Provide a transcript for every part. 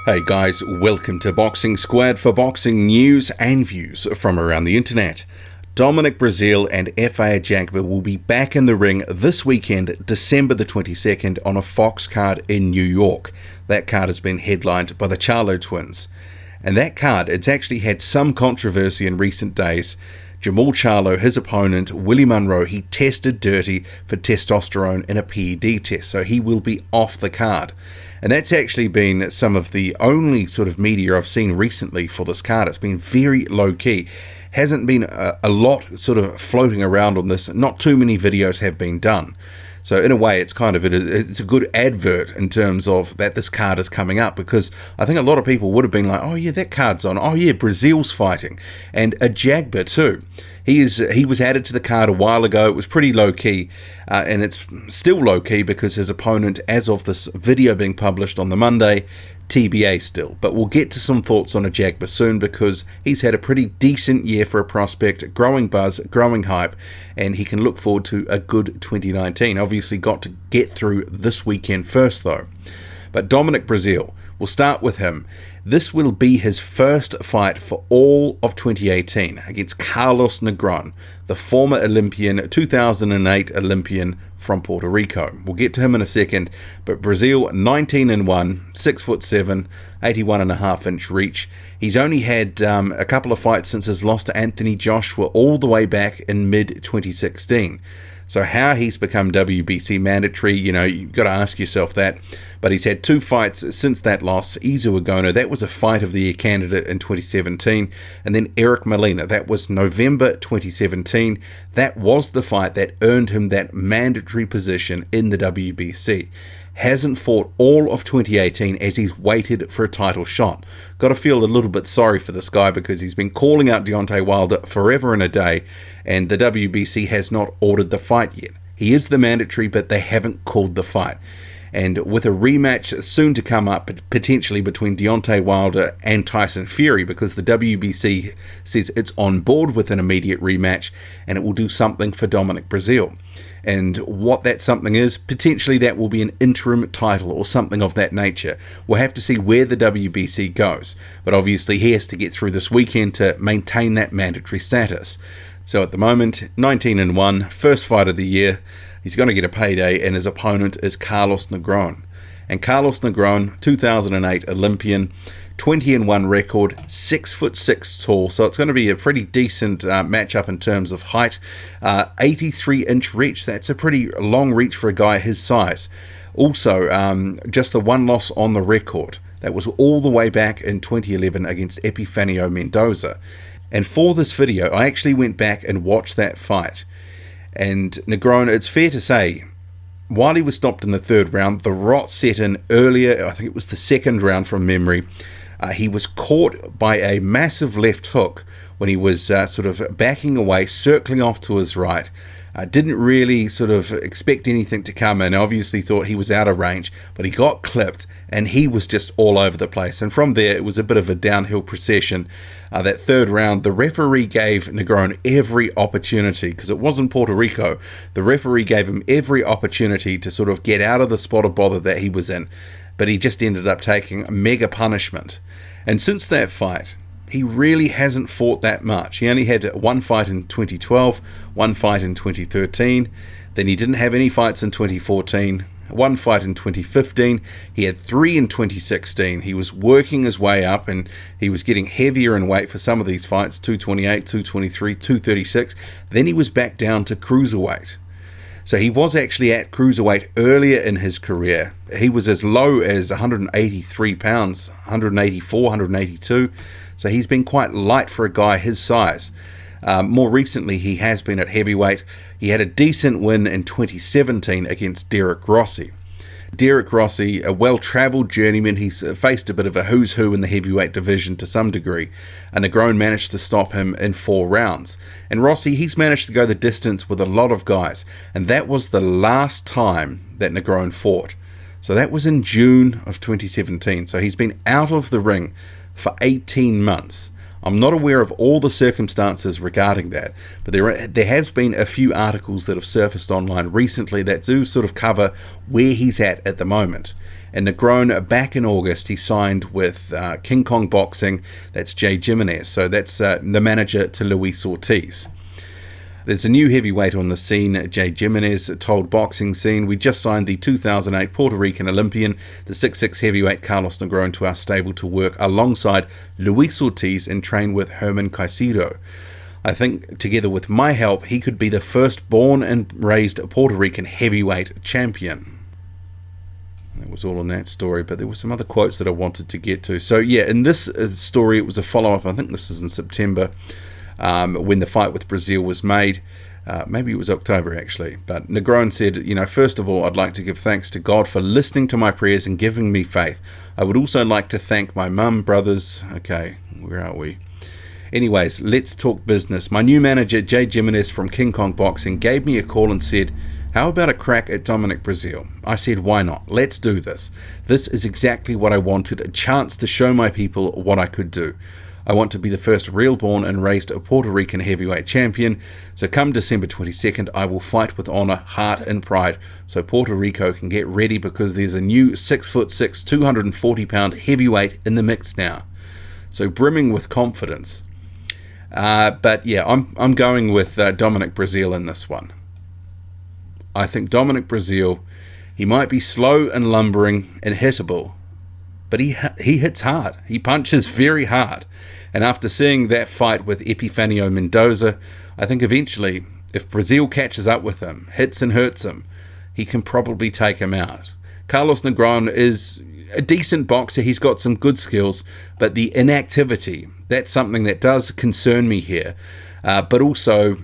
Hey guys, welcome to Boxing Squad for boxing news and views from around the internet. Dominic Breazeale and Efe Ajagba will be back in the ring this weekend, December the 22nd, on a Fox card in New York. That card has been headlined by the Charlo twins. And that card, it's actually had some controversy in recent days. Jamal Charlo, his opponent, Willie Munro, he tested dirty for testosterone in a PED test, so he will be off the card. And that's actually been some of the only sort of media I've seen recently for this card. It's been very low-key. Hasn't been a lot sort of floating around on this. Not too many videos have been done. So in a way, it's a good advert in terms of that this card is coming up, because I think a lot of people would have been like, oh yeah, that card's on. Oh yeah, Breazeale's fighting. And Ajagba too. He was added to the card a while ago. It was pretty low-key, and it's still low-key because his opponent, as of this video being published on the Monday, TBA still. But we'll get to some thoughts on Ajagba soon, because he's had a pretty decent year for a prospect, growing buzz, growing hype, and he can look forward to a good 2019. Obviously got to get through this weekend first though. But Dominic Breazeale, we'll start with him. This will be his first fight for all of 2018 against Carlos Negron, the former Olympian, 2008 Olympian from Puerto Rico. We'll get to him in a second, but Breazeale 19-1, 6'7", 81.5-inch reach. He's only had a couple of fights since his loss to Anthony Joshua all the way back in mid-2016. So how he's become WBC mandatory, you've got to ask yourself that. But he's had two fights since that loss. Izu Agono, that was a fight of the year candidate in 2017. And then Eric Molina, that was November 2017. That was the fight that earned him that mandatory position in the WBC. Hasn't fought all of 2018 as he's waited for a title shot. Got to feel a little bit sorry for this guy, because he's been calling out Deontay Wilder forever and a day, and the WBC has not ordered the fight yet. He is the mandatory, but they haven't called the fight. And with a rematch soon to come up, potentially between Deontay Wilder and Tyson Fury, because the WBC says it's on board with an immediate rematch, and it will do something for Dominic Breazeale. And what that something is, potentially that will be an interim title or something of that nature. We'll have to see where the WBC goes. But obviously he has to get through this weekend to maintain that mandatory status. So at the moment, 19-1, first fight of the year. He's going to get a payday, and his opponent is Carlos Negron. And Carlos Negron, 2008 Olympian, 20-1 record, 6'6" tall, so it's going to be a pretty decent matchup in terms of height. 83-inch reach, that's a pretty long reach for a guy his size. Also, just the one loss on the record. That was all the way back in 2011 against Epifanio Mendoza. And for this video, I actually went back and watched that fight. And Negron, it's fair to say, while he was stopped in the third round, the rot set in earlier. I think it was the second round from memory. He was caught by a massive left hook when he was sort of backing away, circling off to his right. Didn't really sort of expect anything to come in. Obviously thought he was out of range, but he got clipped and he was just all over the place. And from there, it was a bit of a downhill procession. That third round, the referee gave Negron every opportunity, because it wasn't Puerto Rico. The referee gave him every opportunity to sort of get out of the spot of bother that he was in. But he just ended up taking a mega punishment. And since that fight, he really hasn't fought that much. He only had one fight in 2012, one fight in 2013. Then he didn't have any fights in 2014, one fight in 2015. He had 3 in 2016. He was working his way up, and he was getting heavier in weight for some of these fights, 228, 223, 236. Then he was back down to cruiserweight. So he was actually at cruiserweight earlier in his career. He was as low as 183 pounds, 184, 182. So he's been quite light for a guy his size. More recently, he has been at heavyweight. He had a decent win in 2017 against Derek Rossi. Derek Rossi, a well-travelled journeyman, he's faced a bit of a who's who in the heavyweight division to some degree, and Negron managed to stop him in 4 rounds. And Rossi, he's managed to go the distance with a lot of guys, and that was the last time that Negron fought. So that was in June of 2017, so he's been out of the ring for 18 months. I'm not aware of all the circumstances regarding that, but there has been a few articles that have surfaced online recently that do sort of cover where he's at the moment. And Negron, back in August, he signed with King Kong Boxing. That's Jay Jimenez. So that's the manager to Luis Ortiz. There's a new heavyweight on the scene. Jay Jimenez told Boxing Scene, "We just signed the 2008 Puerto Rican Olympian, the 6'6" heavyweight Carlos Negron, to our stable to work alongside Luis Ortiz and train with Herman Caicedo. I think together with my help, he could be the first born and raised Puerto Rican heavyweight champion." That was all in that story, but there were some other quotes that I wanted to get to. So yeah, in this story, it was a follow-up. I think this is in September. When the fight with Breazeale was made. Maybe it was October actually. But Negron said, "First of all, I'd like to give thanks to God for listening to my prayers and giving me faith. I would also like to thank my mum, brothers." Okay, where are we? Anyways, let's talk business. My new manager, Jay Jimenez from King Kong Boxing, gave me a call and said, "How about a crack at Dominic Breazeale?" I said, "Why not? Let's do this. This is exactly what I wanted, a chance to show my people what I could do. I want to be the first real born and raised Puerto Rican heavyweight champion. So come December 22nd, I will fight with honor, heart and pride so Puerto Rico can get ready, because there's a new 6'6", 240-pound heavyweight in the mix now." So brimming with confidence. But yeah, I'm going with Dominic Breazeale in this one. I think Dominic Breazeale, he might be slow and lumbering and hittable, but he hits hard. He punches very hard. And after seeing that fight with Epifanio Mendoza, I think eventually, if Breazeale catches up with him, hits and hurts him, he can probably take him out. Carlos Negron is a decent boxer. He's got some good skills, but the inactivity, that's something that does concern me here. But also,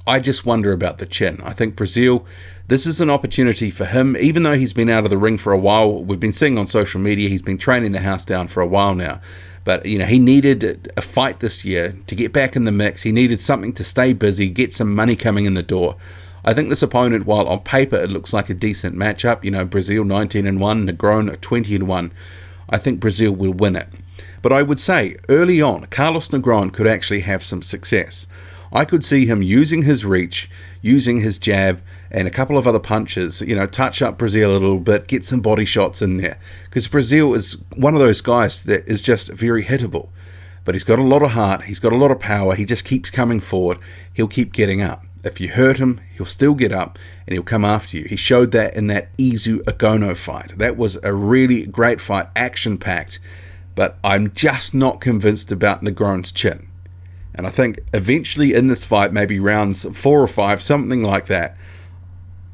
I just wonder about the chin. I think Breazeale, this is an opportunity for him, even though he's been out of the ring for a while. We've been seeing on social media, he's been training the house down for a while now. But, he needed a fight this year to get back in the mix. He needed something to stay busy, get some money coming in the door. I think this opponent, while on paper it looks like a decent matchup, Breazeale 19-1, Negron 20-1, I think Breazeale will win it. But I would say, early on, Carlos Negron could actually have some success. I could see him using his reach, using his jab, and a couple of other punches, touch up Breazeale a little bit, get some body shots in there. Because Breazeale is one of those guys that is just very hittable. But he's got a lot of heart, he's got a lot of power, he just keeps coming forward, he'll keep getting up. If you hurt him, he'll still get up and he'll come after you. He showed that in that Izu Agono fight. That was a really great fight, action-packed. But I'm just not convinced about Negron's chin. And I think eventually in this fight, maybe rounds 4 or 5, something like that,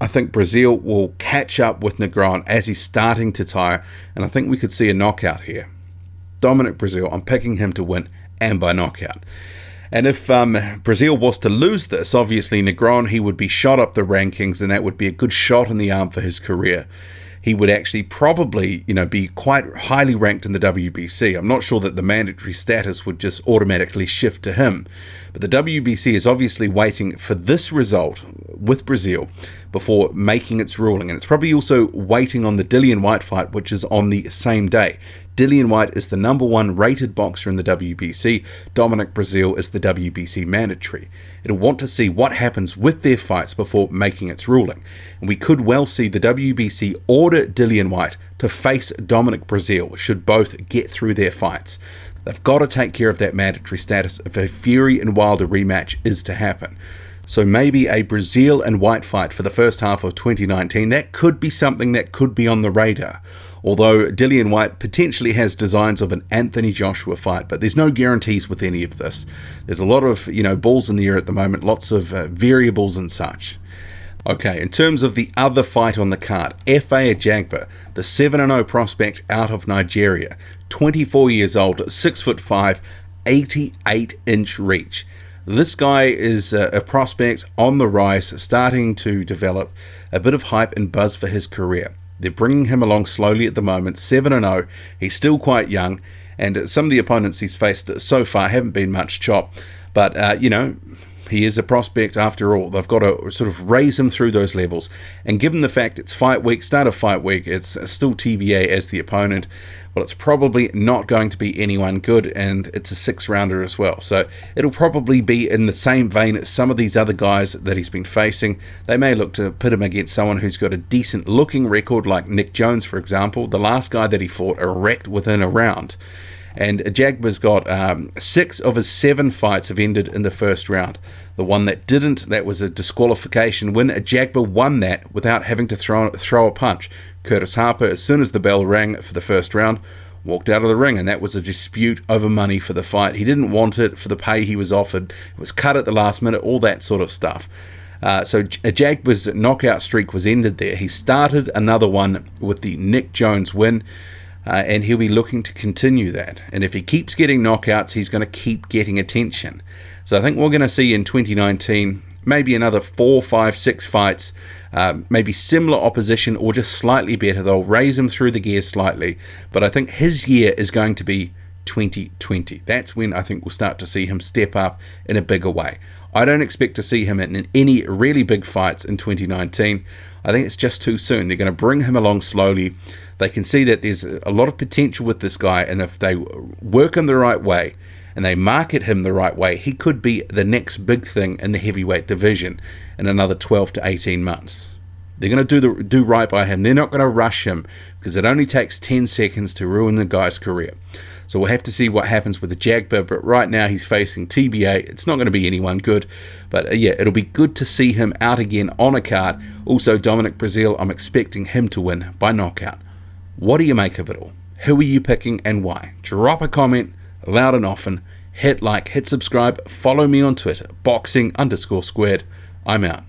I think Breazeale will catch up with Negron as he's starting to tire, and I think we could see a knockout here. Dominic Breazeale, I'm picking him to win, and by knockout. And if Breazeale was to lose this, obviously Negron, he would be shot up the rankings, and that would be a good shot in the arm for his career. He would actually probably, be quite highly ranked in the WBC. I'm not sure that the mandatory status would just automatically shift to him. But the WBC is obviously waiting for this result with Breazeale before making its ruling. And it's probably also waiting on the Dillian Whyte fight, which is on the same day. Dillian Whyte is the #1 rated boxer in the WBC. Dominic Breazeale is the WBC mandatory. It'll want to see what happens with their fights before making its ruling. And we could well see the WBC order Dillian Whyte to face Dominic Breazeale should both get through their fights. They've got to take care of that mandatory status if a Fury and Wilder rematch is to happen. So maybe a Breazeale and Whyte fight for the first half of 2019, that could be something that could be on the radar. Although Dillian Whyte potentially has designs of an Anthony Joshua fight, but there's no guarantees with any of this. There's a lot of, balls in the air at the moment, lots of variables and such. Okay, in terms of the other fight on the card, Efe Ajagba, the 7-0 prospect out of Nigeria, 24 years old, 6'5", 88-inch reach. This guy is a prospect on the rise, starting to develop a bit of hype and buzz for his career. They're bringing him along slowly at the moment, 7-0. He's still quite young, and some of the opponents he's faced so far haven't been much chop. But, He is a prospect after all. They've got to sort of raise him through those levels. And given the fact it's fight week, start of fight week, it's still TBA as the opponent, well, it's probably not going to be anyone good, and it's a 6-rounder as well. So it'll probably be in the same vein as some of these other guys that he's been facing. They may look to put him against someone who's got a decent looking record, like Nick Jones, for example. The last guy that he fought wrecked within a round. And Ajagba's got 6 of his 7 fights have ended in the first round. The one that didn't, that was a disqualification win. Ajagba won that without having to throw a punch. Curtis Harper, as soon as the bell rang for the first round, walked out of the ring, and that was a dispute over money for the fight. He didn't want it for the pay he was offered. It was cut at the last minute, all that sort of stuff. So Ajagba's knockout streak was ended there. He started another one with the Nick Jones win. And he'll be looking to continue that. And if he keeps getting knockouts, he's going to keep getting attention. So I think we're going to see in 2019 maybe another 4, 5, 6 fights, maybe similar opposition or just slightly better. They'll raise him through the gears slightly. But I think his year is going to be 2020. That's when I think we'll start to see him step up in a bigger way. I don't expect to see him in any really big fights in 2019. I think it's just too soon. They're going to bring him along slowly. They can see that there's a lot of potential with this guy, and if they work him the right way and they market him the right way, he could be the next big thing in the heavyweight division in another 12 to 18 months. They're going to do right by him. They're not going to rush him, because it only takes 10 seconds to ruin the guy's career. So we'll have to see what happens with Ajagba, but right now he's facing TBA. It's not going to be anyone good, but yeah, it'll be good to see him out again on a card. Also, Dominic Breazeale, I'm expecting him to win by knockout. What do you make of it all? Who are you picking and why? Drop a comment loud and often. Hit like, hit subscribe, follow me on Twitter, boxing_squared. I'm out.